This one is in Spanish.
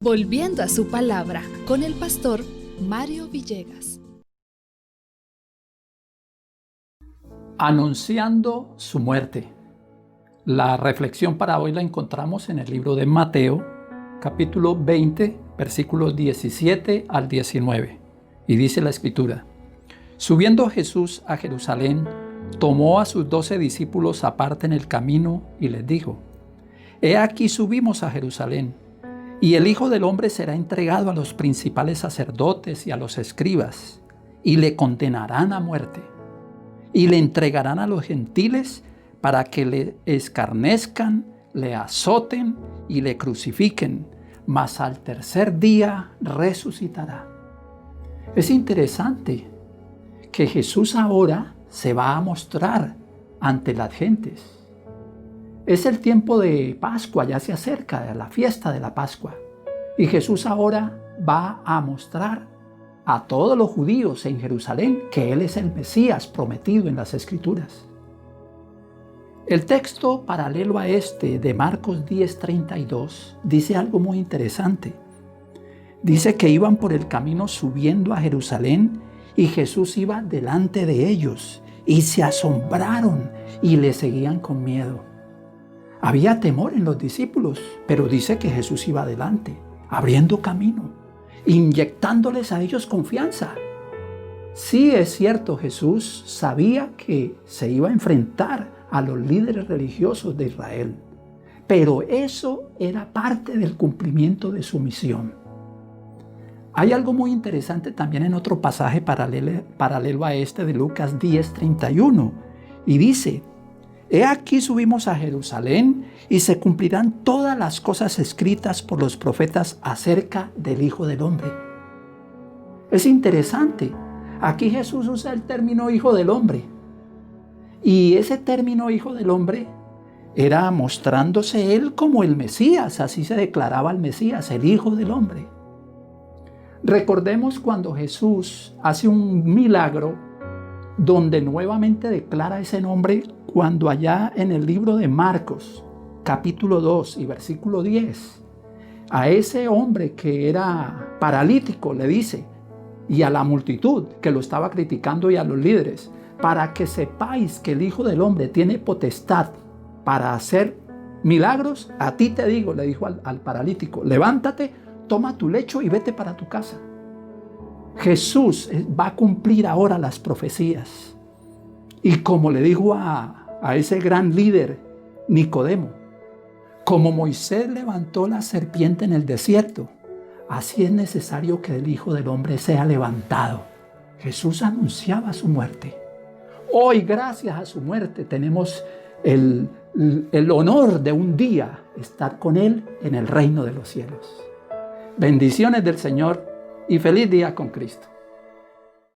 Volviendo a su palabra con el pastor Mario Villegas. Anunciando su muerte. La reflexión para hoy la encontramos en el libro de Mateo, capítulo 20, versículos 17 al 19. Y dice la Escritura: Subiendo Jesús a Jerusalén, tomó a sus 12 discípulos aparte en el camino y les dijo: He aquí subimos a Jerusalén, y el Hijo del Hombre será entregado a los principales sacerdotes y a los escribas, y le condenarán a muerte, y le entregarán a los gentiles para que le escarnezcan, le azoten y le crucifiquen, mas al tercer día resucitará. Es interesante que Jesús ahora se va a mostrar ante las gentes. Es el tiempo de Pascua, ya se acerca la fiesta de la Pascua. Y Jesús ahora va a mostrar a todos los judíos en Jerusalén que Él es el Mesías prometido en las Escrituras. El texto paralelo a este de Marcos 10:32 dice algo muy interesante. Dice que iban por el camino subiendo a Jerusalén y Jesús iba delante de ellos y se asombraron y le seguían con miedo. Había temor en los discípulos, pero dice que Jesús iba adelante, abriendo camino, inyectándoles a ellos confianza. Sí, es cierto, Jesús sabía que se iba a enfrentar a los líderes religiosos de Israel, pero eso era parte del cumplimiento de su misión. Hay algo muy interesante también en otro pasaje paralelo a este de Lucas 10:31, y dice: He aquí subimos a Jerusalén y se cumplirán todas las cosas escritas por los profetas acerca del Hijo del Hombre. Es interesante. Aquí Jesús usa el término Hijo del Hombre. Y ese término Hijo del Hombre era mostrándose Él como el Mesías. Así se declaraba el Mesías, el Hijo del Hombre. Recordemos cuando Jesús hace un milagro donde nuevamente declara ese nombre, cuando allá en el libro de Marcos, capítulo 2 y versículo 10, a ese hombre que era paralítico le dice, y a la multitud que lo estaba criticando y a los líderes, para que sepáis que el Hijo del Hombre tiene potestad para hacer milagros, a ti te digo, le dijo al paralítico, levántate, toma tu lecho y vete para tu casa. Jesús va a cumplir ahora las profecías. Y como le dijo a ese gran líder, Nicodemo, como Moisés levantó la serpiente en el desierto, así es necesario que el Hijo del Hombre sea levantado. Jesús anunciaba su muerte. Hoy, gracias a su muerte, tenemos el honor de un día estar con Él en el reino de los cielos. Bendiciones del Señor y feliz día con Cristo.